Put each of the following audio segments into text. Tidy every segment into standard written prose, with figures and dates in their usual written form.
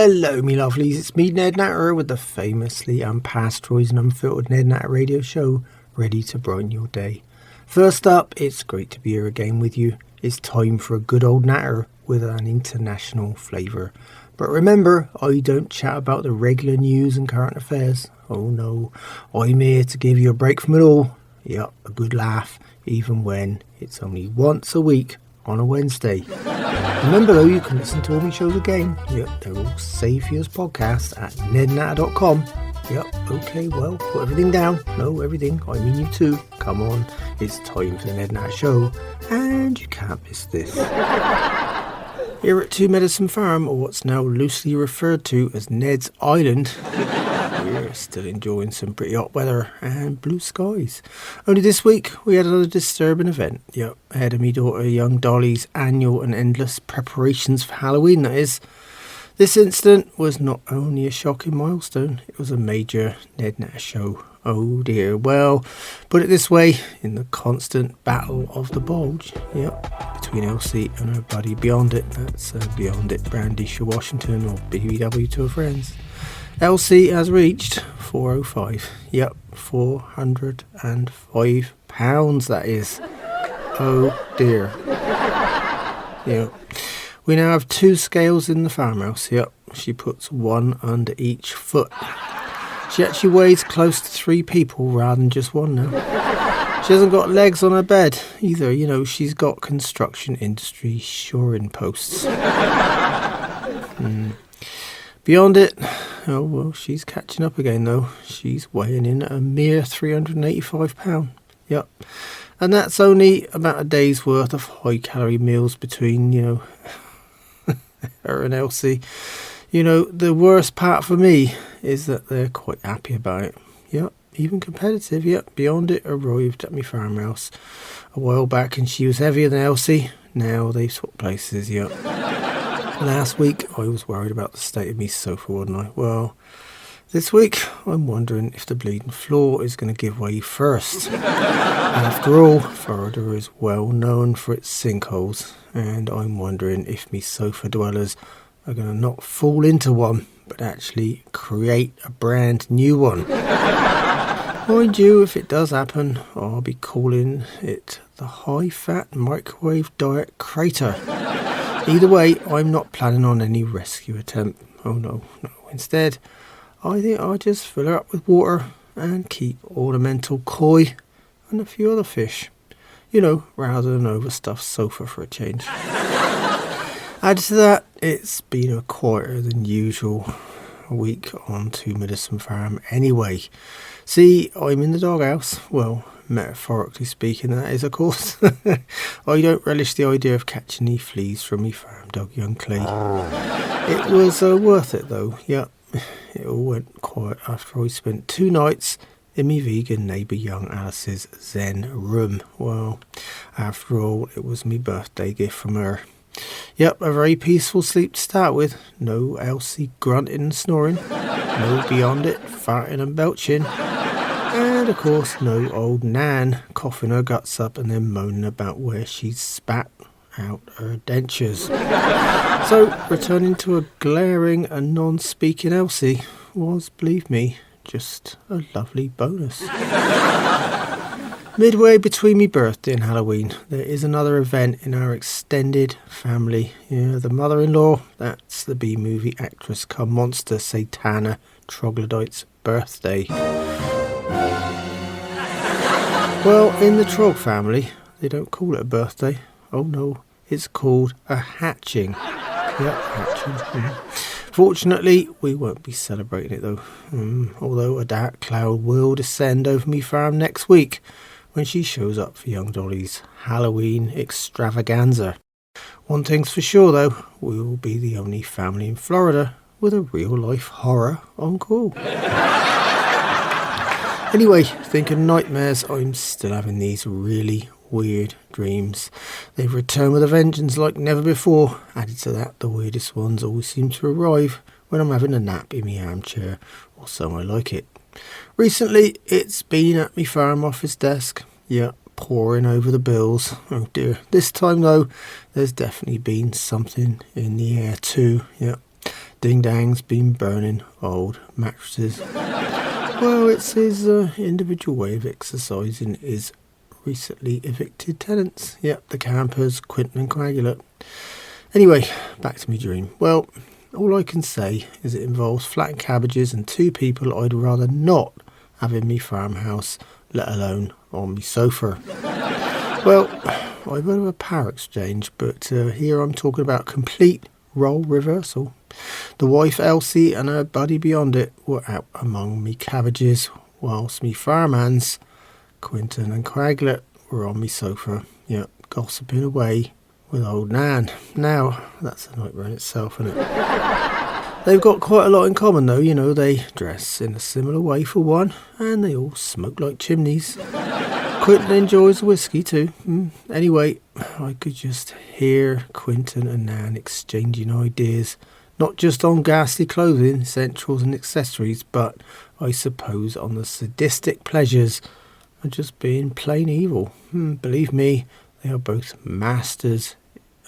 Hello, me lovelies. It's me, Ned Natter, with the famously unpasteurised and unfiltered Ned Natter Radio Show, ready to brighten your day. First up, it's great to be here again with you. It's time for a good old natter with an international flavour. But remember, I don't chat about the regular news and current affairs. Oh no, I'm here to give you a break from it all. Yep, a good laugh, even when it's only once a week on a Wednesday. Remember though, you can listen to all my shows again. Yep, they're all saved for you as podcasts at nednatter.com. Yep, okay, well, put everything down. No, everything, I mean you too. Come on, it's time for the Ned Natter Show, and you can't miss this. Here at 2 Medicine Farm, or what's now loosely referred to as Ned's Island, we're still enjoying some pretty hot weather and blue skies. Only this week we had another disturbing event. Yep, ahead of me daughter young Dolly's annual and endless preparations for Halloween, that is. This incident was not only a shocking milestone, it was a major Ned Natter Show. Oh dear. Well, put it this way, in the constant battle of the Bulge, yep, between Elsie and her buddy Beyondit, that's Beyondit Brandy Washington, or BBW to her friends, Elsie has reached 405. Yep, £405, that is. Oh dear. Yep. We now have 2 scales in the farmhouse. Yep, she puts one under each foot. She actually weighs close to 3 people rather than just one now. She hasn't got legs on her bed either. You know, she's got construction industry shoring posts. Beyond it, oh well, she's catching up again though. She's weighing in at a mere £385. Yep. And that's only about a day's worth of high calorie meals between, her and Elsie. The worst part for me is that they're quite happy about it. Yep, even competitive. Yep, Beyondit arrived at my farmhouse a while back and she was heavier than Elsie. Now they've swapped places. Yep. Last week I was worried about the state of me sofa, wasn't I? Well, this week I'm wondering if the bleeding floor is going to give way first. After all, Florida is well known for its sinkholes, and I'm wondering if me sofa dwellers are going to not fall into one, but actually create a brand new one. Mind you, if it does happen, I'll be calling it the high-fat microwave diet crater. Either way, I'm not planning on any rescue attempt. Oh no. Instead, I think I'll just fill her up with water and keep ornamental koi and a few other fish. Rather than overstuffed sofa for a change. Added to that, it's been a quieter than usual week on 2 Medicine Farm anyway. See, I'm in the doghouse. Well, metaphorically speaking, that is, of course. I don't relish the idea of catching any fleas from me farm dog, young Clay. It was worth it though. Yep, it all went quiet after I spent 2 nights in me vegan neighbour young Alice's zen room. Well, after all, it was me birthday gift from her. Yep, a very peaceful sleep to start with. No Elsie grunting and snoring. No Beyondit farting and belching. And of course, no old Nan coughing her guts up and then moaning about where she's spat out her dentures. So, returning to a glaring and non-speaking Elsie was, believe me, just a lovely bonus. Midway between me birthday and Halloween, there is another event in our extended family. The mother-in-law, that's the B-movie actress come monster Satana Troglodyte's birthday. Well, in the Trog family, they don't call it a birthday. Oh no, it's called a hatching. Yep, hatching. Fortunately, we won't be celebrating it though. Although a dark cloud will descend over me farm next week when she shows up for young Dolly's Halloween extravaganza. One thing's for sure though, we will be the only family in Florida with a real life horror on call. Anyway, thinking nightmares, I'm still having these really weird dreams. They've returned with a vengeance like never before. Added to that, the weirdest ones always seem to arrive when I'm having a nap in my armchair, or so I like it. Recently, it's been at my farm office desk. Yep, poring over the bills. Oh dear. This time though, there's definitely been something in the air too. Yep. ding-dang's been burning old mattresses. Well, it's his individual way of exercising his recently evicted tenants. Yep, the campers, Quinton and Coagulate. Anyway, back to my dream. Well, all I can say is it involves flattened cabbages and two people I'd rather not have in me farmhouse, let alone on me sofa. Well, I've heard of a power exchange, but here I'm talking about complete role reversal. The wife Elsie and her buddy Beyondit were out among me cabbages, whilst me farmhands, Quinton and Coagulate, were on me sofa, yep, gossiping away with old Nan. Now, that's a nightmare in itself, isn't it? They've got quite a lot in common though, you know, they dress in a similar way for one, and they all smoke like chimneys. Quinton enjoys whiskey too. Anyway, I could just hear Quinton and Nan exchanging ideas, not just on ghastly clothing, essentials and accessories, but I suppose on the sadistic pleasures of just being plain evil. Believe me, they are both masters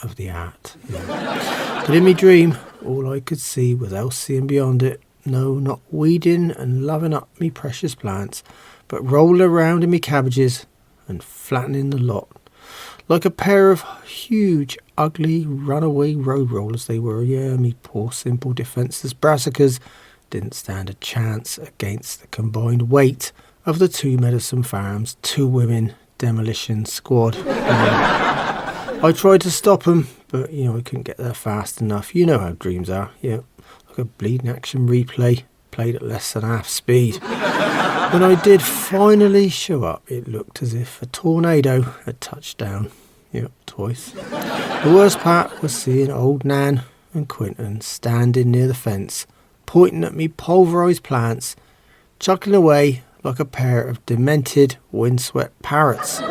of the art. Yeah. But in my dream, all I could see was Elsie and Beyondit. No, not weeding and loving up me precious plants, but rolling around in me cabbages and flattening the lot. Like a pair of huge, ugly, runaway road rollers they were. Yeah, me poor, simple, defenceless brassicas didn't stand a chance against the combined weight of the two Medicine Farms, two women demolition squad. I tried to stop them, but, you know, I couldn't get there fast enough. You know how dreams are, yeah. Like a bleeding action replay, played at less than half speed. When I did finally show up, it looked as if a tornado had touched down. Yep, twice. The worst part was seeing old Nan and Quinton standing near the fence, pointing at me pulverised plants, chuckling away like a pair of demented, windswept parrots.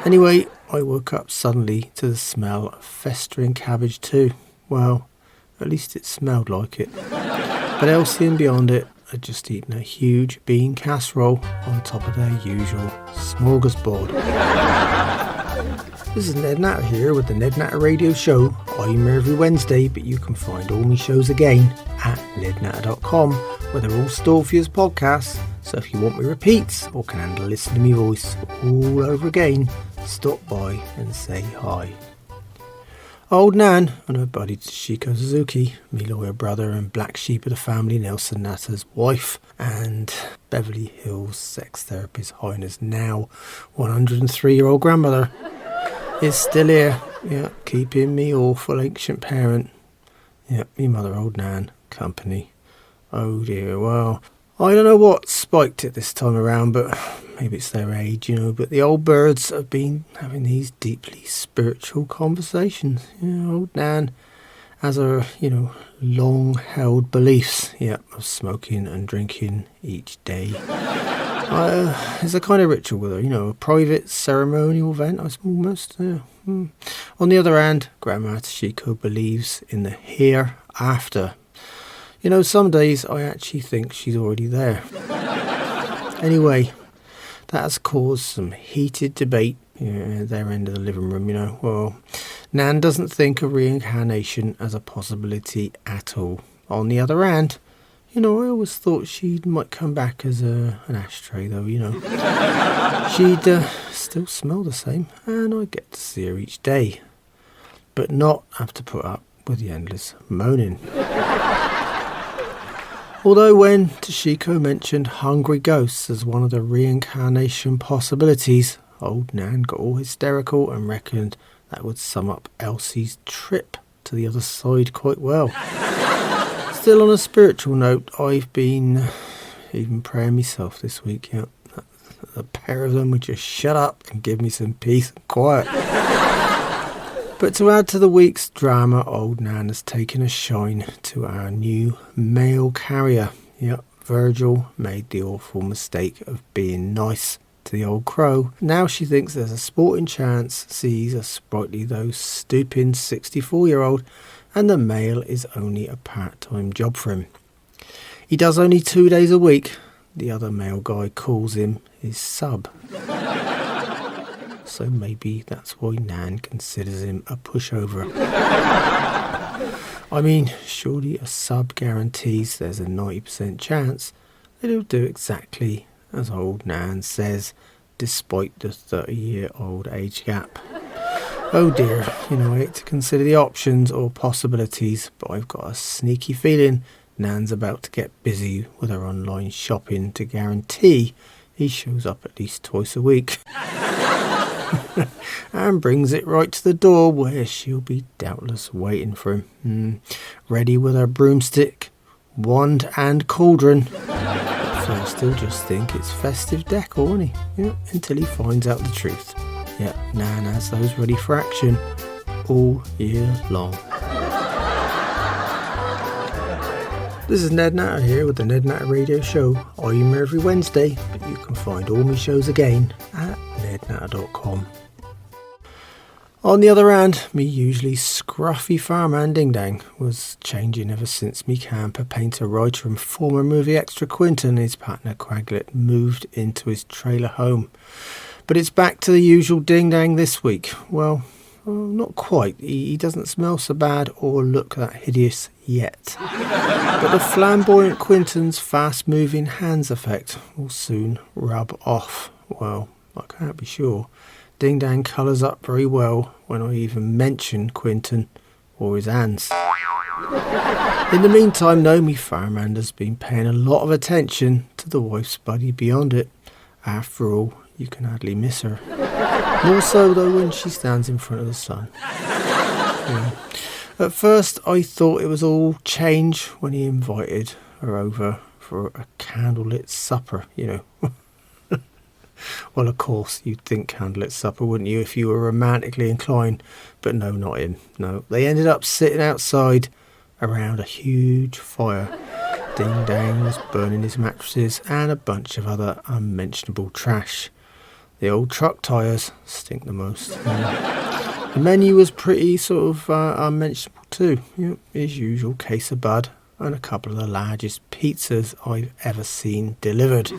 Anyway, I woke up suddenly to the smell of festering cabbage too. Well, at least it smelled like it. But Elsie and Beyondit had just eaten a huge bean casserole on top of their usual smorgasbord. This is Ned Natter here with the Ned Natter Radio Show. I'm here every Wednesday, but you can find all my shows again at nednatter.com, where they're all stored for you as podcasts. So if you want me repeats or can handle listening to me voice all over again, stop by and say hi. Old Nan and her buddy Toshiko Suzuki, me lawyer brother and black sheep of the family Nelson Natter's wife, and Beverly Hills sex therapist Heiner's now 103-year-old grandmother, is still here, yeah, keeping me awful ancient parent, yeah, me mother old Nan, company. Oh dear, well, I don't know what spiked it this time around, but maybe it's their age, you know, but the old birds have been having these deeply spiritual conversations. You know, old Nan has her, you know, long-held beliefs, of smoking and drinking each day. It's a kind of ritual with her, you know, a private ceremonial event, I suppose, almost. Yeah. On the other hand, Grandma Toshiko believes in the hereafter. You know, some days I actually think she's already there. Anyway, that has caused some heated debate at their end of the living room, you know. Well, Nan doesn't think of reincarnation as a possibility at all. On the other hand, you know, I always thought she might come back as an ashtray, though, you know. She'd still smell the same, and I get to see her each day, but not have to put up with the endless moaning. Although when Toshiko mentioned hungry ghosts as one of the reincarnation possibilities, old Nan got all hysterical and reckoned that would sum up Elsie's trip to the other side quite well. Still, on a spiritual note, I've been even praying myself this week. Yeah, a pair of them would just shut up and give me some peace and quiet. But to add to the week's drama, old Nan has taken a shine to our new mail carrier. Yep, Virgil made the awful mistake of being nice to the old crow. Now she thinks there's a sporting chance sees a sprightly though stooping 64-year-old, and the mail is only a part-time job for him. He does only 2 days a week. The other mail guy calls him his sub. So maybe that's why Nan considers him a pushover. I mean, surely a sub guarantees there's a 90% chance that he'll do exactly as old Nan says, despite the 30-year-old age gap. Oh dear, I hate to consider the options or possibilities, but I've got a sneaky feeling Nan's about to get busy with her online shopping to guarantee he shows up at least twice a week. And brings it right to the door where she'll be doubtless waiting for him. Ready with her broomstick, wand and cauldron. At first he'll just think it's festive decor, won't he? Until he finds out the truth. Nan has those ready for action all year long. This is Ned Natter here with the Ned Natter Radio Show. I'm here every Wednesday, but you can find all my shows again at nednatter.com. On the other hand, me usually scruffy farmhand Ding Dang was changing ever since me camper, painter, writer and former movie extra Quinton and his partner Quaglet moved into his trailer home. But it's back to the usual Ding Dang this week. Well, not quite. He doesn't smell so bad or look that hideous yet. But the flamboyant Quinton's fast-moving hands effect will soon rub off. Well, I can't be sure. Ding Dang colours up very well when I even mention Quinton or his hands. In the meantime, though, me farmhand has been paying a lot of attention to the wife's buddy Beyondit. After all, you can hardly miss her. More so, though, when she stands in front of the sun. At first, I thought it was all change when he invited her over for a candlelit supper, Well, of course, you'd think candlelit supper, wouldn't you, if you were romantically inclined? But no, not him. No, they ended up sitting outside around a huge fire. Ding Dang was burning his mattresses and a bunch of other unmentionable trash. The old truck tyres stink the most. The menu was pretty sort of unmentionable too. His usual case of bud and a couple of the largest pizzas I've ever seen delivered.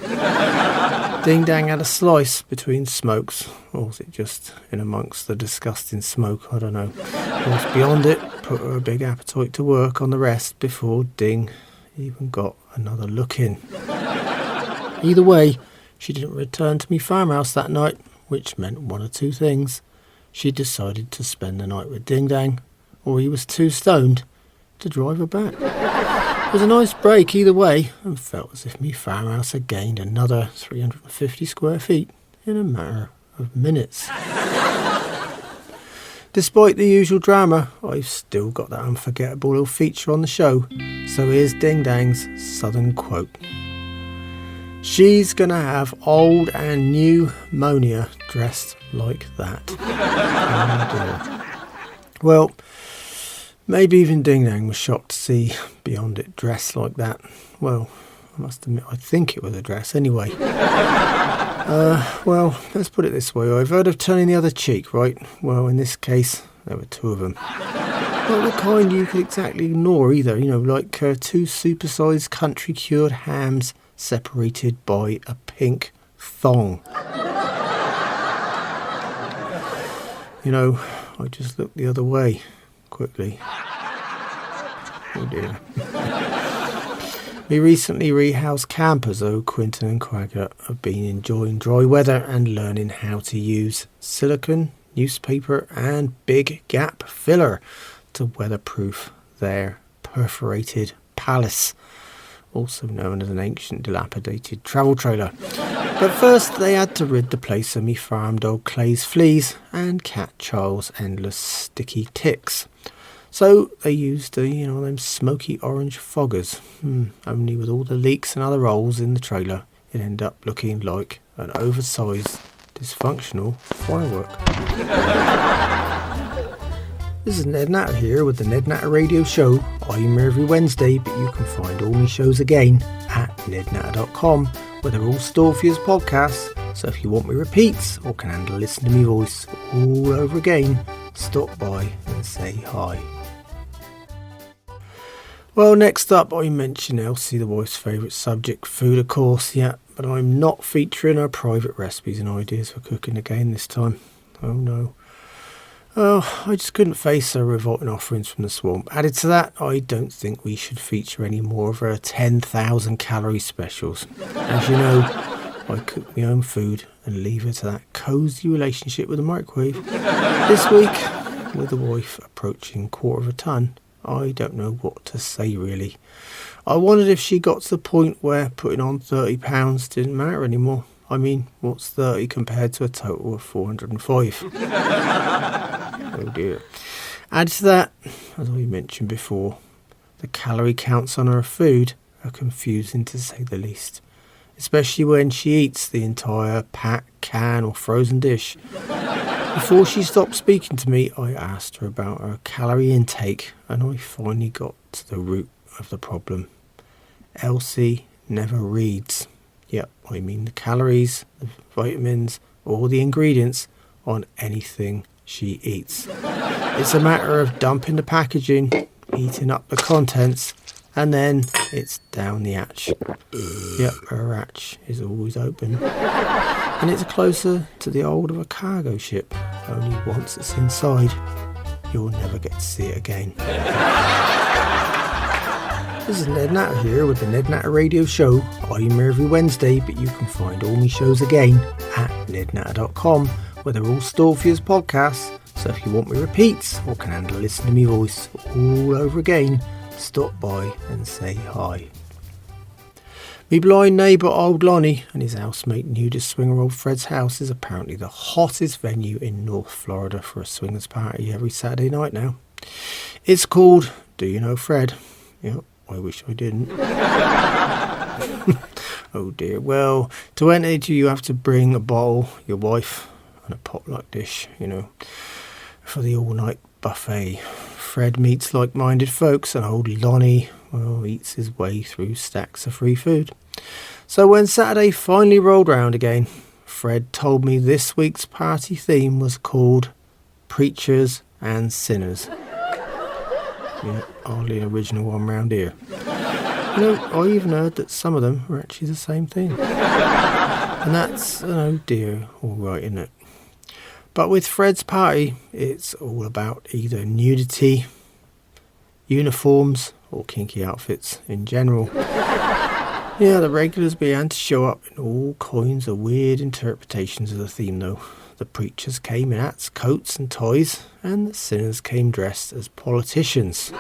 Ding Dang had a slice between smokes, or was it just in amongst the disgusting smoke? I don't know. Of course, Beyondit put her big appetite to work on the rest before Ding even got another look in. Either way, she didn't return to me farmhouse that night, which meant one of two things. She decided to spend the night with Ding Dang, or he was too stoned to drive her back. It was a nice break either way, and felt as if me farmhouse had gained another 350 square feet in a matter of minutes. Despite the usual drama, I've still got that unforgettable little feature on the show, so here's Ding Dang's southern quote. She's gonna have old and new Monia dressed like that. Oh dear. Well, maybe even Ding Dang was shocked to see Beyondit dressed like that. Well, I must admit, I think it was a dress anyway. Well, let's put it this way. I've heard of turning the other cheek, right? Well, in this case, there were two of them. Not the kind you could exactly ignore either, like two supersized country-cured hams separated by a pink thong. I just looked the other way quickly. Oh dear. Me recently rehoused campers, Quinton and Quagga have been enjoying dry weather and learning how to use silicone, newspaper and big gap filler to weatherproof their perforated palace, also known as an ancient dilapidated travel trailer. But first they had to rid the place of me farm dog Clay's fleas and cat Charles' endless sticky ticks. So they used, them smoky orange foggers. Only with all the leaks and other holes in the trailer, it ended up looking like an oversized, dysfunctional firework. This is Ned Natter here with the Ned Natter Radio Show. I'm here every Wednesday, but you can find all my shows again at nednatter.com, where they're all stored for you as podcasts. So if you want me repeats or can handle listening to me voice all over again, stop by and say hi. Well, next up I mentioned Elsie, the wife's favourite subject, food of course, but I'm not featuring her private recipes and ideas for cooking again this time. Oh no. Oh, I just couldn't face her revolting offerings from the swamp. Added to that, I don't think we should feature any more of her 10,000 calorie specials. As you know, I cook my own food and leave her to that cosy relationship with the microwave. This week, with the wife approaching 1/4 ton, I don't know what to say really. I wondered if she got to the point where putting on 30 pounds didn't matter anymore. I mean, what's 30 compared to a total of 405? Oh dear. Add to that, as I mentioned before, the calorie counts on her food are confusing to say the least. Especially when she eats the entire pack, can or frozen dish. Before she stopped speaking to me, I asked her about her calorie intake and I finally got to the root of the problem. Elsie never reads. Yep, I mean the calories, the vitamins, or the ingredients on anything she eats. It's a matter of dumping the packaging, eating up the contents, and then it's down the hatch. Yep, her hatch is always open. And it's closer to the old of a cargo ship. Only once it's inside, you'll never get to see it again. This is Ned Natter here with the Ned Natter Radio Show. I'm here every Wednesday, but you can find all my shows again at nednatter.com, where they're all stored for you as podcasts. So if you want me repeats or can handle listening to me voice all over again, stop by and say hi. Me blind neighbour old Lonnie and his housemate nudist swinger old Fred's house is apparently the hottest venue in North Florida for a swingers party every Saturday night now. It's called Do You Know Fred? Yep, I wish I didn't. Oh dear. Well, to enter you have to bring a bottle, your wife, and a potluck dish, for the all-night buffet. Fred meets like-minded folks and old Lonnie, well, eats his way through stacks of free food. So when Saturday finally rolled round again, Fred told me this week's party theme was called Preachers and Sinners. Yeah, hardly an original one round here. I even heard that some of them were actually the same thing. And that's, oh dear, alright, isn't it? But with Fred's party, it's all about either nudity, uniforms, or kinky outfits in general. Yeah, the regulars began to show up in all kinds of weird interpretations of the theme though. The preachers came in hats, coats and ties, and the sinners came dressed as politicians.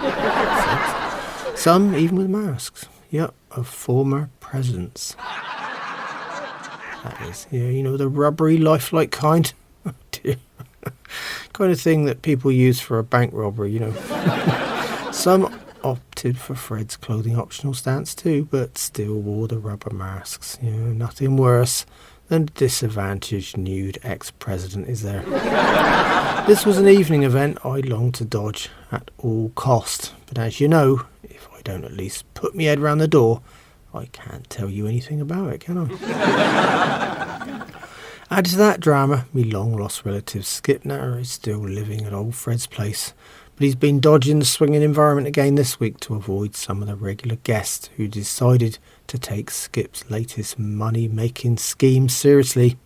Some even with masks. Yep, of former presidents. That is, the rubbery, lifelike kind. Oh dear. Kind of thing that people use for a bank robbery, Some opted for Fred's clothing optional stance too, but still wore the rubber masks. Nothing worse than the disadvantaged nude ex-president is there. This was an evening event I longed to dodge at all cost, but as you know, if I don't at least put my head round the door, I can't tell you anything about it, can I? Added to that drama, me long-lost relative Skip Natter is still living at old Fred's place, but he's been dodging the swinging environment again this week to avoid some of the regular guests who decided to take Skip's latest money-making scheme seriously.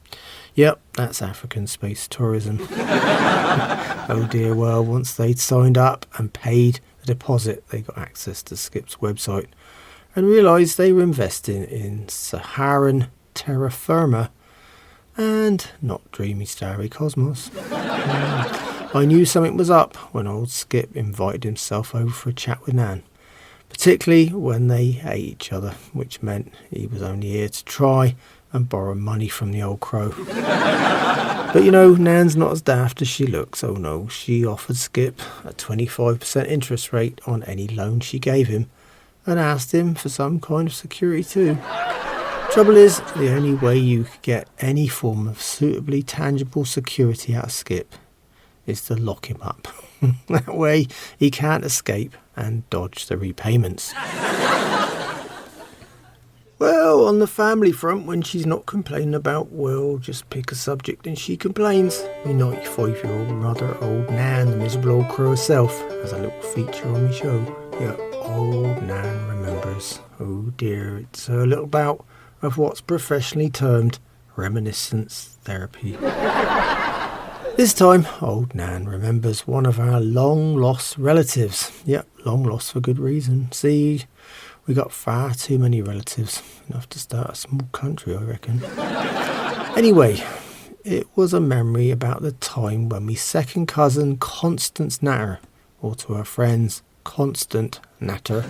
Yep, that's African space tourism. Oh dear, well, once they'd signed up and paid the deposit, they got access to Skip's website and realised they were investing in Saharan terra firma and not dreamy starry cosmos. I knew something was up when old Skip invited himself over for a chat with Nan, particularly when they hate each other, which meant he was only here to try and borrow money from the old crow. But Nan's not as daft as she looks. Oh no, she offered Skip a 25% interest rate on any loan she gave him and asked him for some kind of security too. Trouble is, the only way you could get any form of suitably tangible security out of Skip is to lock him up. That way he can't escape and dodge the repayments. Well, on the family front, when she's not complaining about, just pick a subject and she complains. My 95-year-old mother, old Nan, the miserable old crow herself, has a little feature on my show. Yeah, old Nan remembers. Oh dear, it's a little bout of what's professionally termed reminiscence therapy. This time, old Nan remembers one of our long-lost relatives. Yep, long lost for good reason. See, we got far too many relatives. Enough to start a small country, I reckon. Anyway, it was a memory about the time when my second cousin, Constance Natter, or to her friends, Constant Natter,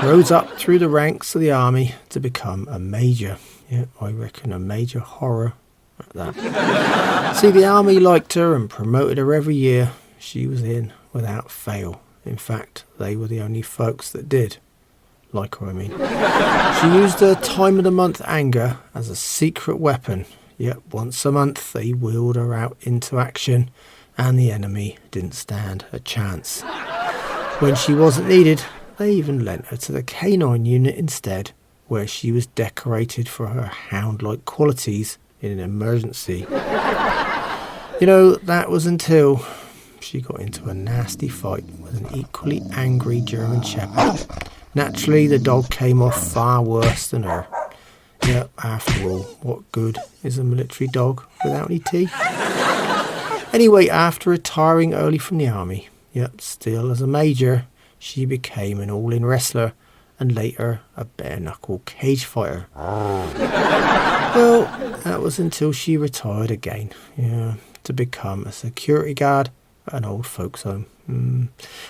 rose up through the ranks of the army to become a major. Yeah, I reckon a major horror at that. See, the army liked her and promoted her every year. She was in without fail. In fact, they were the only folks that did. Like her, I mean. She used her time of the month anger as a secret weapon. Yet once a month they wheeled her out into action and the enemy didn't stand a chance. When she wasn't needed, they even lent her to the canine unit instead, where she was decorated for her hound-like qualities in an emergency. You know, that was until she got into a nasty fight with an equally angry German Shepherd. Naturally, the dog came off far worse than her. Yep, after all, what good is a military dog without any teeth? Anyway, after retiring early from the army, yep, still as a major, she became an all-in wrestler and later a bare-knuckle cage fighter. Well, that was until she retired again, yeah, to become a security guard at an old folks home,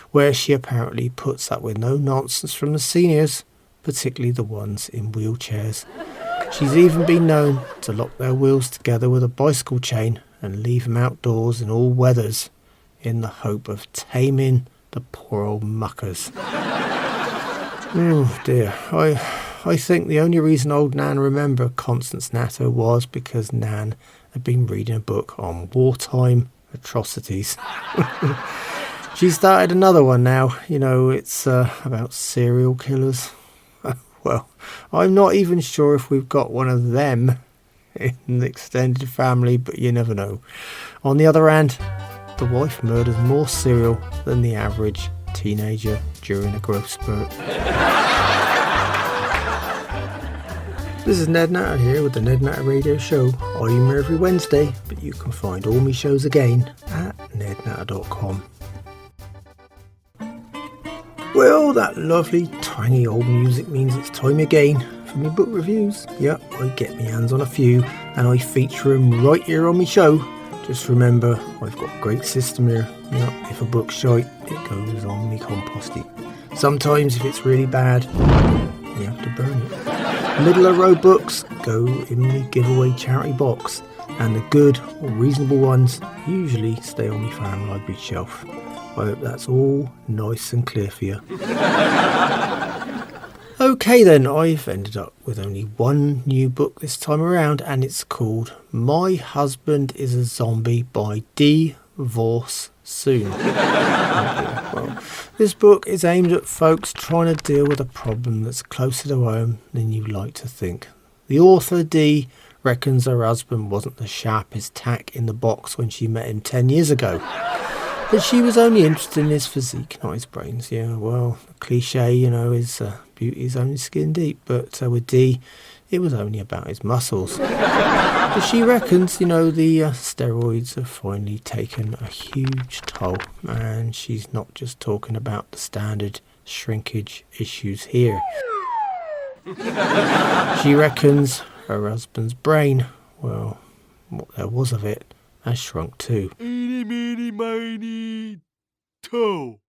where she apparently puts up with no nonsense from the seniors, particularly the ones in wheelchairs. She's even been known to lock their wheels together with a bicycle chain and leave them outdoors in all weathers in the hope of taming the poor old muckers. Oh dear, I think the only reason old Nan remembered Constance Natter was because Nan had been reading a book on wartime atrocities. She started another one now, you know, it's about serial killers. Well, I'm not even sure if we've got one of them in the extended family, but you never know. On the other hand, the wife murders more serial than the average teenager during a growth spurt. This is Ned Natter here with the Ned Natter Radio Show. I'm here every Wednesday, but you can find all my shows again at nednatter.com. Well, that lovely tiny old music means it's time again for me book reviews. Yep, I get my hands on a few and I feature them right here on my show. Just remember, I've got a great system here. Yep, if a book's shite, it goes on me compost heap. Sometimes if it's really bad, you have to burn it. Middle of row books go in the giveaway charity box, and the good or reasonable ones usually stay on my farm library shelf. I hope that's all nice and clear for you. Okay then, I've ended up with only one new book this time around, and it's called My Husband is a Zombie by Divorce Soon. Well, this book is aimed at folks trying to deal with a problem that's closer to home than you like to think. The author, Dee, reckons her husband wasn't the sharpest tack in the box when she met him 10 years ago. But she was only interested in his physique, not his brains. Yeah, well, the cliche, you know, is beauty is only skin deep. But with Dee, it was only about his muscles. But she reckons, you know, the steroids have finally taken a huge toll. And she's not just talking about the standard shrinkage issues here. She reckons her husband's brain, well, what there was of it, has shrunk too. Eeny, meeny, miny, toe.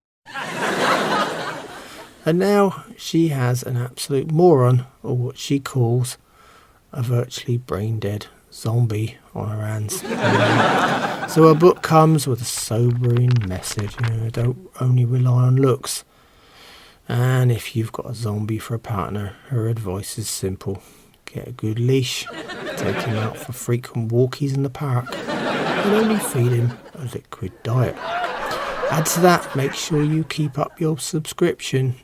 And now she has an absolute moron, or what she calls a virtually brain-dead zombie on her hands. So her book comes with a sobering message. You know, don't only rely on looks. And if you've got a zombie for a partner, her advice is simple. Get a good leash, take him out for frequent walkies in the park, and only feed him a liquid diet. Add to that, make sure you keep up your subscription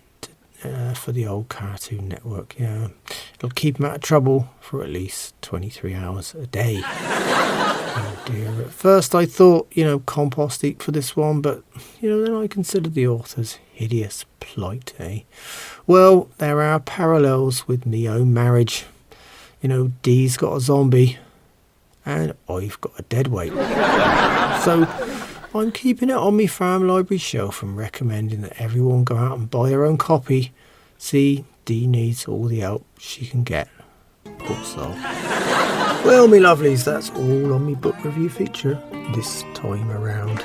for the old Cartoon Network. Yeah, it'll keep him out of trouble for at least 23 hours a day. Oh dear. At first I thought, you know, compost heap for this one, but, you know, then I considered the author's hideous plight, eh? Well, there are parallels with my own marriage. You know, Dee's got a zombie, and I've got a dead weight. So I'm keeping it on my farm library shelf and recommending that everyone go out and buy their own copy. See, Dee needs all the help she can get. Poor soul. Well, me lovelies, that's all on me book review feature this time around.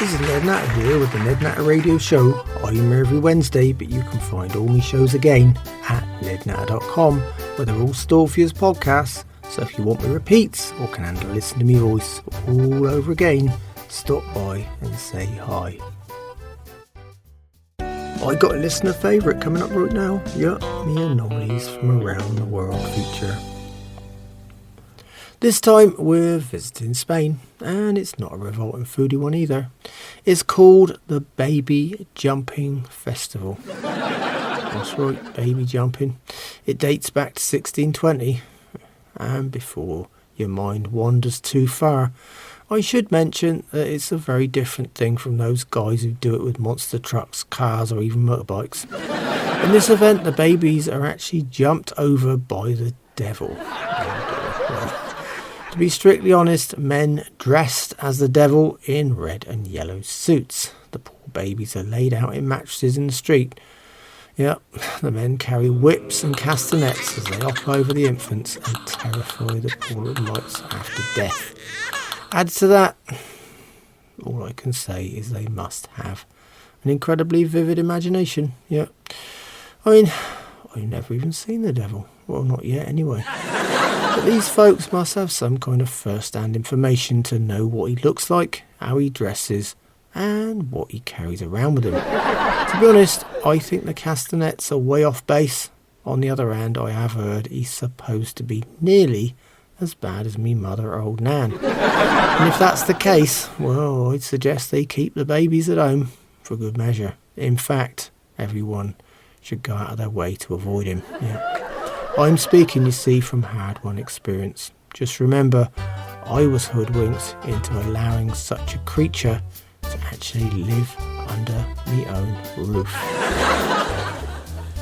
This is Ned Natter here with the Ned Natter Radio Show. I'm here every Wednesday, but you can find all my shows again at nednatter.com, where they're all stored for you as podcasts. So if you want me repeats or can handle listening to me voice all over again, stop by and say hi. I got a listener favourite coming up right now. Yup, me anomalies from around the world feature. This time we're visiting Spain, and it's not a revolting foodie one either. It's called the Baby Jumping Festival. That's right, baby jumping. It dates back to 1620, and before your mind wanders too far, I should mention that it's a very different thing from those guys who do it with monster trucks, cars or even motorbikes. In this event, the babies are actually jumped over by the devil. To be strictly honest, men dressed as the devil in red and yellow suits. The poor babies are laid out in mattresses in the street. Yep, the men carry whips and castanets as they hop over the infants and terrify the poor little mites after death. Add to that, all I can say is they must have an incredibly vivid imagination. Yep. I mean, I've never even seen the devil. Well, not yet anyway. But these folks must have some kind of first-hand information to know what he looks like, how he dresses, and what he carries around with him. To be honest, I think the castanets are way off base. On the other hand, I have heard he's supposed to be nearly as bad as me mother or old Nan. And if that's the case, well, I'd suggest they keep the babies at home for good measure. In fact, everyone should go out of their way to avoid him. Yeah. I'm speaking, you see, from hard-won experience. Just remember, I was hoodwinked into allowing such a creature to actually live under my own roof.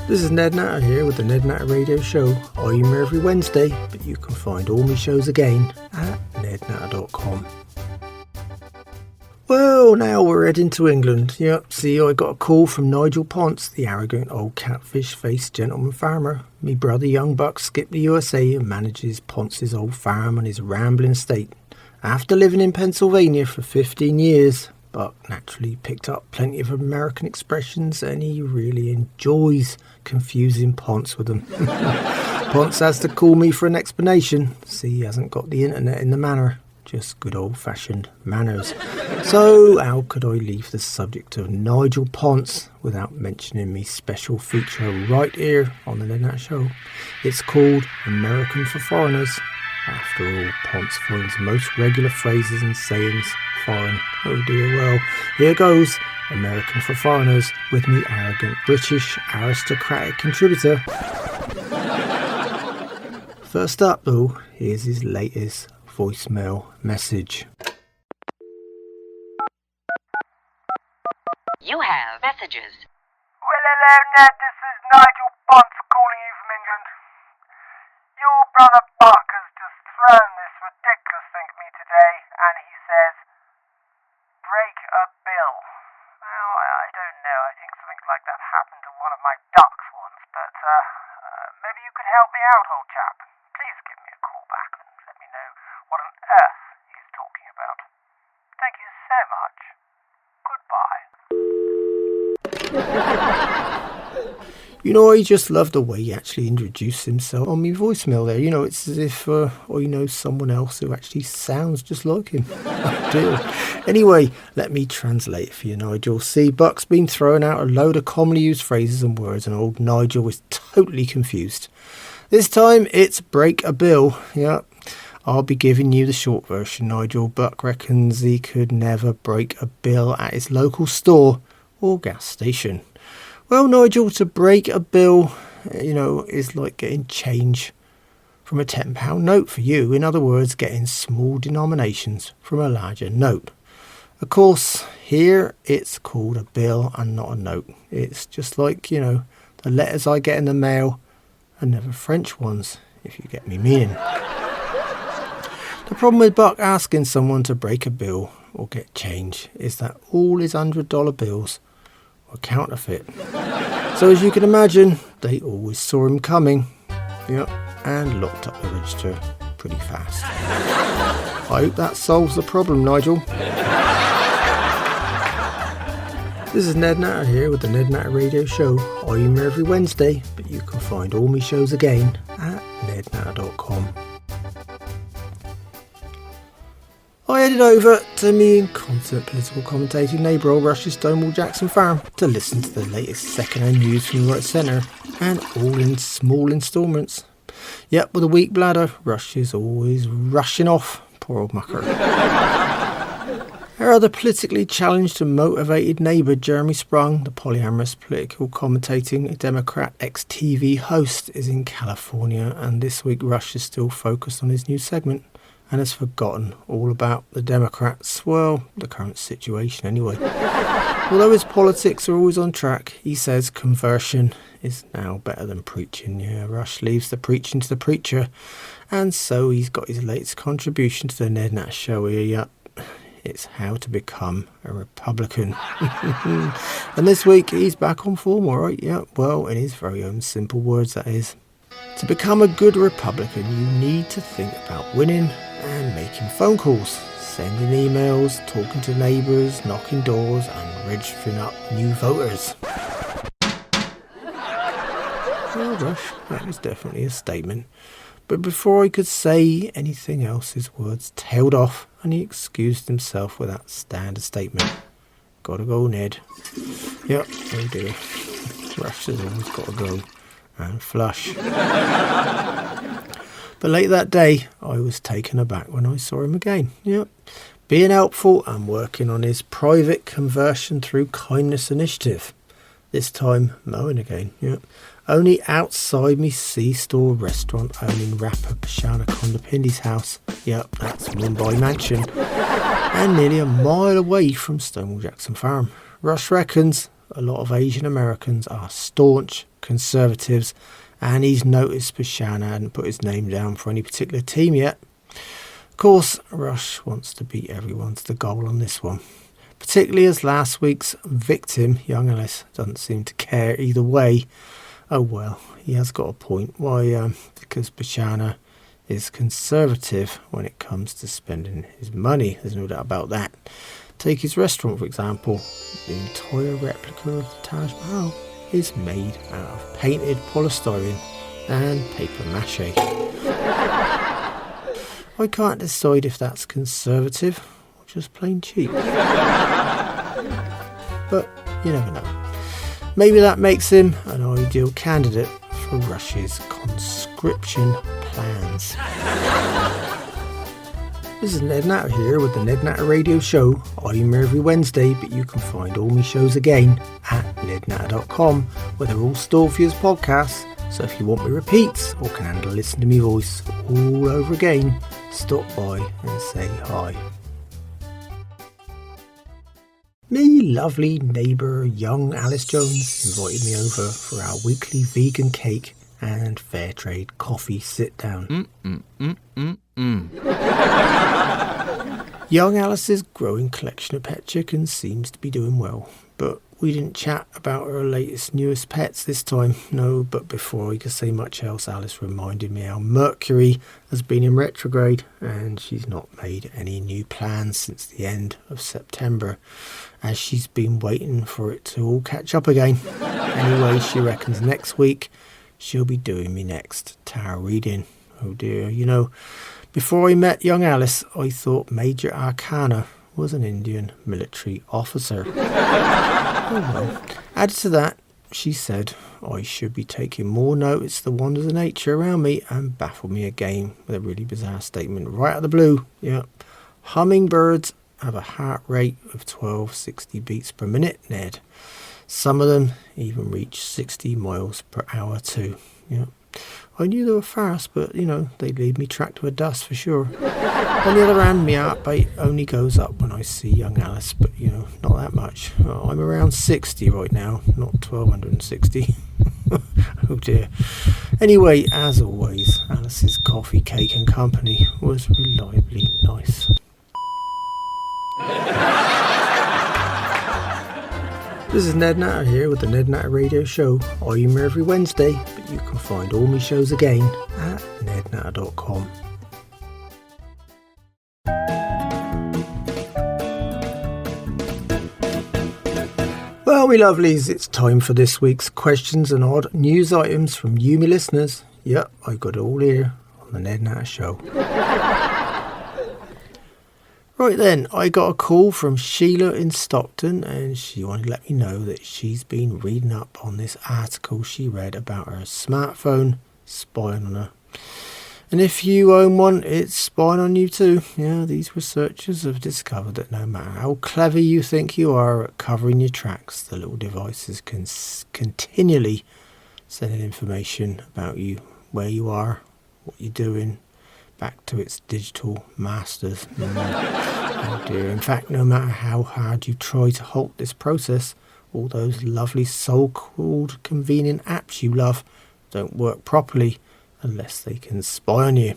This is Ned Natter here with the Ned Natter Radio Show. I'm here every Wednesday, but you can find all my shows again at nednatter.com. Well, now we're heading to England. Yep, see, I got a call from Nigel Ponce, the arrogant old catfish-faced gentleman farmer. Me brother Young Buck skipped the USA and manages Ponce's old farm on his rambling estate. After living in Pennsylvania for 15 years, Buck naturally picked up plenty of American expressions and he really enjoys confusing Ponce with them. Ponce has to call me for an explanation. See, he hasn't got the internet in the manor. Just good old-fashioned manners. So how could I leave the subject of Nigel Ponce without mentioning me special feature right here on the Ned Natter Show? It's called American for Foreigners. After all, Ponce finds most regular phrases and sayings foreign. Oh dear, well, here goes American for Foreigners with me arrogant British aristocratic contributor. First up though, here's his latest voicemail message. You have messages. Well, hello, Ned. This is Nigel Ponce calling you from England. Your brother Buck has just thrown this ridiculous thing at me today, and he says, break a bill. Well, I don't know. I think something like that happened to one of my ducks once, but maybe you could help me out, old chap. Please give me a call back and let me know what on earth he's talking about. Thank you so much. Goodbye. You know, I just love the way he actually introduced himself on my voicemail there. You know, it's as if I know someone else who actually sounds just like him. Oh dear. Anyway, let me translate for you, Nigel. See, Buck's been throwing out a load of commonly used phrases and words, and old Nigel is totally confused. This time, it's break a bill. Yep. I'll be giving you the short version, Nigel. Buck reckons he could never break a bill at his local store or gas station. Well, Nigel, to break a bill, you know, is like getting change from a £10 note for you. In other words, getting small denominations from a larger note. Of course, here it's called a bill and not a note. It's just like, you know, The letters I get in the mail are never French ones, if you get me meaning. The problem with Buck asking someone to break a bill or get change is that all his $100 bills were counterfeit. So as you can imagine, they always saw him coming, and locked up the register pretty fast. I hope that solves the problem, Nigel. This is Ned Natter here with the Ned Natter Radio Show. I'm here every Wednesday, but you can find all my shows again at nednatter.com. I headed over to me and constant political commentating neighbour old Rush's Stonewall Jackson Farm to listen to the latest second-hand news from the right centre, and all in small instalments. Yep, with a weak bladder, Rush is always rushing off. Poor old mucker. Our other politically challenged and motivated neighbour, Jeremy Sprung, the polyamorous political commentating Democrat ex-TV host, is in California, and this week Rush is still focused on his new segment and has forgotten all about the Democrats, well, the current situation anyway. Although his politics are always on track, he says conversion is now better than preaching. Yeah, Rush leaves the preaching to the preacher, and so he's got his latest contribution to the Ned Natter Show here. Yep, it's how to become a Republican. And this week he's back on form, alright, yeah, well, in his very own simple words, that is. To become a good Republican, you need to think about winning and making phone calls, sending emails, talking to neighbours, knocking doors and registering up new voters. Well, Rush, that was definitely a statement. But before he could say anything else, his words tailed off and he excused himself with that standard statement. Gotta go, Ned. Yep, oh dear. Rush has always gotta go. And flush. But late that day, I was taken aback when I saw him again. Yep. Being helpful and working on his private conversion through kindness initiative. This time, mowing again. Yep. Only outside me C-store restaurant owning rapper Pashana Kondapindi's house. Yep, that's Mumbai Mansion. And nearly a mile away from Stonewall Jackson Farm. Rush reckons a lot of Asian Americans are staunch conservatives, and he's noticed Pashana hadn't put his name down for any particular team yet. Of course, Rush wants to beat everyone to the goal on this one, particularly as last week's victim, young Alice, doesn't seem to care either way. Oh well, he has got a point. Why, because Pashana is conservative when it comes to spending his money, there's no doubt about that. Take his restaurant, for example. The entire replica of the Taj Mahal is made out of painted polystyrene and paper mache. I can't decide if that's conservative or just plain cheap. But you never know. Maybe that makes him an ideal candidate for Rush's conscription plans. This is Ned Natter here with the Ned Natter Radio Show. I'm here every Wednesday, but you can find all my shows again at nednatter.com, where they're all stored for you as podcasts. So if you want me repeats or can handle listening to me voice all over again, stop by and say hi. Me lovely neighbour young Alice Jones invited me over for our weekly vegan cake and fair trade coffee sit down. Young Alice's growing collection of pet chickens seems to be doing well, but we didn't chat about her latest newest pets this time. No, but before we could say much else, Alice reminded me how Mercury has been in retrograde and she's not made any new plans since the end of September, as she's been waiting for it to all catch up again. Anyway, she reckons next week she'll be doing me next tarot reading. Oh dear, you know, before I met young Alice, I thought Major Arcana was an Indian military officer. Oh well. Added to that, she said I should be taking more notice of the wonders of nature around me, and baffled me again with a really bizarre statement right out of the blue. Yep. Hummingbirds have a heart rate of 1260 beats per minute, Ned. Some of them even reach 60 miles per hour too. Yep. I knew they were fast, but, you know, they'd leave me tracked to a dust for sure. On the other hand, my heart rate only goes up when I see young Alice, but, you know, not that much. I'm around 60 right now, not 1260. Oh dear. Anyway, as always, Alice's coffee, cake and company was reliably nice. This is Ned Natter here with the Ned Natter Radio Show. I'm here every Wednesday, but you can find all my shows again at nednatter.com. Well, me lovelies, it's time for this week's questions and odd news items from you, me listeners. Yep, I got it all here on the Ned Natter Show. Right then, I got a call from Sheila in Stockton, and she wanted to let me know that she's been reading up on this article she read about her smartphone spying on her. And if you own one, it's spying on you too. Yeah, these researchers have discovered that no matter how clever you think you are at covering your tracks, the little devices can continually send information about you, where you are, what you're doing, back to its digital masters. Oh dear. In fact, no matter how hard you try to halt this process, all those lovely so-called convenient apps you love don't work properly unless they can spy on you.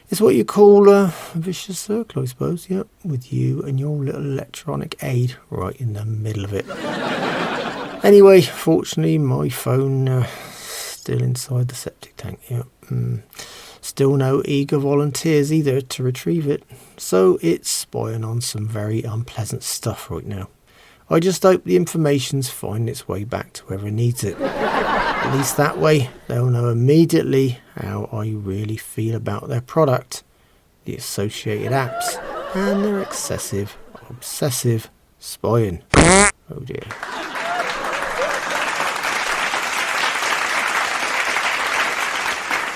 It's what you call a vicious circle, I suppose, yep, with you and your little electronic aid right in the middle of it. Anyway, fortunately, my phone still inside the septic tank, yep. Still no eager volunteers either to retrieve it, so it's spying on some very unpleasant stuff right now. I just hope the information's finding its way back to whoever needs it. At least that way they'll know immediately how I really feel about their product, the associated apps, and their excessive, obsessive spying. Oh dear.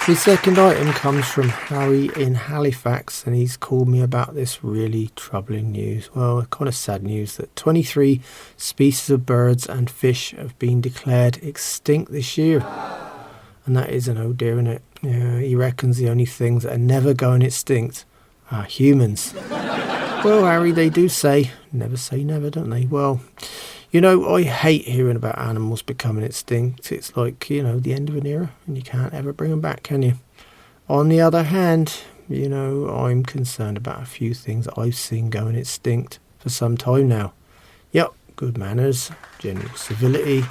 The second item comes from Harry in Halifax, and he's called me about this really troubling news. Well, kind of sad news that 23 species of birds and fish have been declared extinct this year. And that is an oh dear, isn't it? Yeah, he reckons the only things that are never going extinct are humans. Well, Harry, they do say never, don't they? Well, you know, I hate hearing about animals becoming extinct. It's like, you know, the end of an era, and you can't ever bring them back, can you? On the other hand, you know, I'm concerned about a few things that I've seen going extinct for some time now. Yep, good manners, general civility,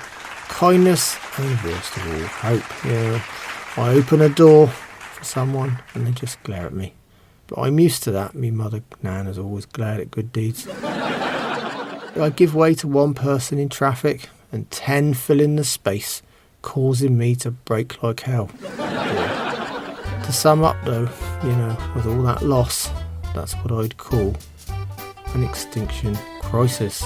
kindness, and worst of all, hope. Yeah, I open a door for someone and they just glare at me. But I'm used to that. Me mother Nan has always glared at good deeds. I give way to one person in traffic and 10 fill in the space, causing me to brake like hell. Yeah. To sum up though, you know, with all that loss, that's what I'd call an extinction crisis.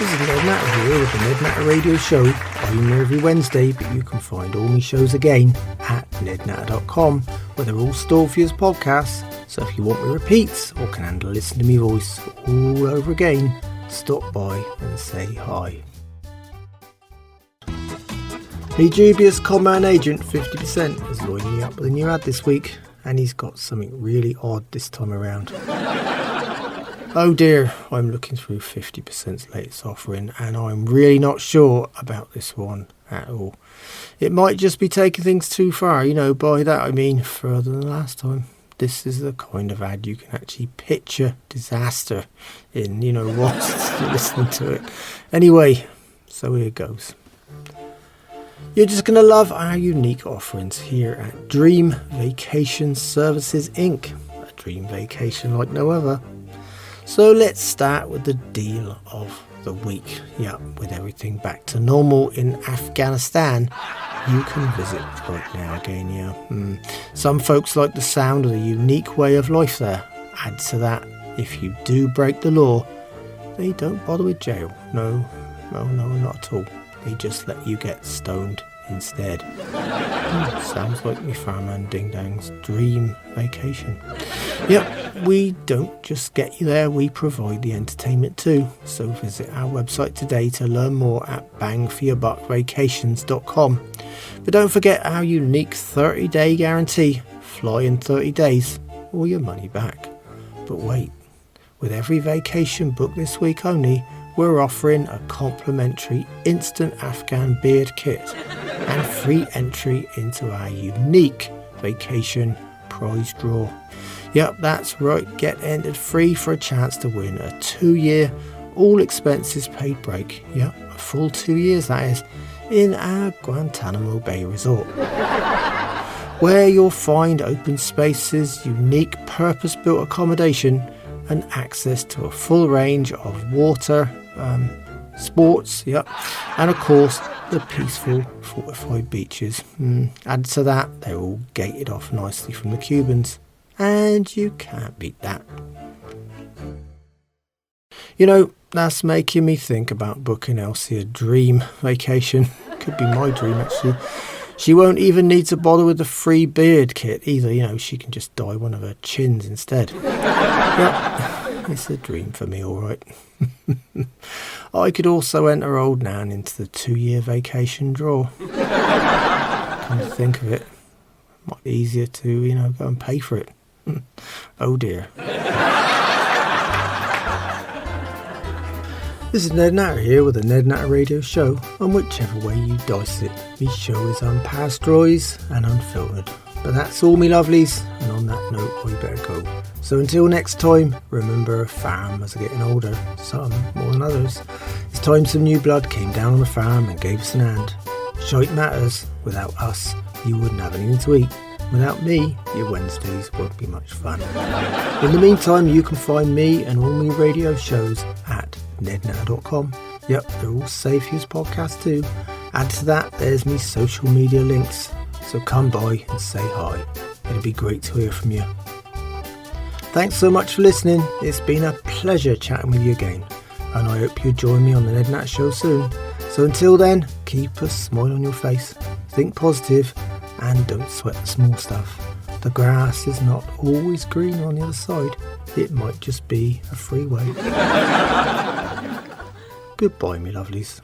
This is Ned Natter here with the Ned Natter Radio Show. I'm here every Wednesday, but you can find all my shows again at nednatter.com, where they're all stored for you as podcasts. So if you want me repeats or can handle listening to me voice all over again, stop by and say hi. The dubious conman agent 50% has lined me up with a new ad this week, and he's got something really odd this time around. Oh dear, I'm looking through 50%'s latest offering, and I'm really not sure about this one at all. It might just be taking things too far, you know, by that I mean further than last time. This is the kind of ad you can actually picture disaster in, you know, whilst you're listening to it. Anyway, so here goes. You're just going to love our unique offerings here at Dream Vacation Services Inc. A dream vacation like no other. So let's start with the deal of the week. Yeah, with everything back to normal in Afghanistan, you can visit right now again, yeah. Some folks like the sound of the unique way of life there. Add to that, if you do break the law, they don't bother with jail. No, not at all. They just let you get stoned instead. Sounds like me farmhand Ding Dang's dream vacation. Yep, we don't just get you there, we provide the entertainment too. So visit our website today to learn more at bangforyourbuckvacations.com. But don't forget our unique 30-day guarantee. Fly in 30 days or your money back. But wait, with every vacation booked this week only, we're offering a complimentary instant Afghan beard kit and free entry into our unique vacation prize draw. Yep, that's right, get entered free for a chance to win a 2-year all expenses paid break. Yep, a full 2 years that is, in our Guantanamo Bay resort, where you'll find open spaces, unique purpose-built accommodation and access to a full range of water, sports, yep, and of course the peaceful fortified beaches. Add to that, they're all gated off nicely from the Cubans, and you can't beat that. You know, that's making me think about booking Elsie a dream vacation. Could be my dream actually. She won't even need to bother with the free beard kit either, you know, she can just dye one of her chins instead. Yep, it's a dream for me, alright. I could also enter old Nan into the 2-year vacation draw. Come to think of it, might be easier to, you know, go and pay for it. Oh dear. This is Ned Natter here with the Ned Natter Radio Show, and whichever way you dice it, me show is unpasteurised and unfiltered. But that's all me lovelies, and on that note we better go. So until next time, remember farmers are getting older, some more than others. It's time some new blood came down on the farm and gave us an hand. Shite matters, without us you wouldn't have anything to eat. Without me, your Wednesdays won't be much fun. In the meantime, you can find me and all my radio shows at nednatter.com. Yep, they're all safe use podcasts too. Add to that, there's me social media links. So come by and say hi. It'll be great to hear from you. Thanks so much for listening. It's been a pleasure chatting with you again. And I hope you join me on the Ned Natter Show soon. So until then, keep a smile on your face. Think positive. And don't sweat the small stuff. The grass is not always greener on the other side. It might just be a freeway. Goodbye, me lovelies.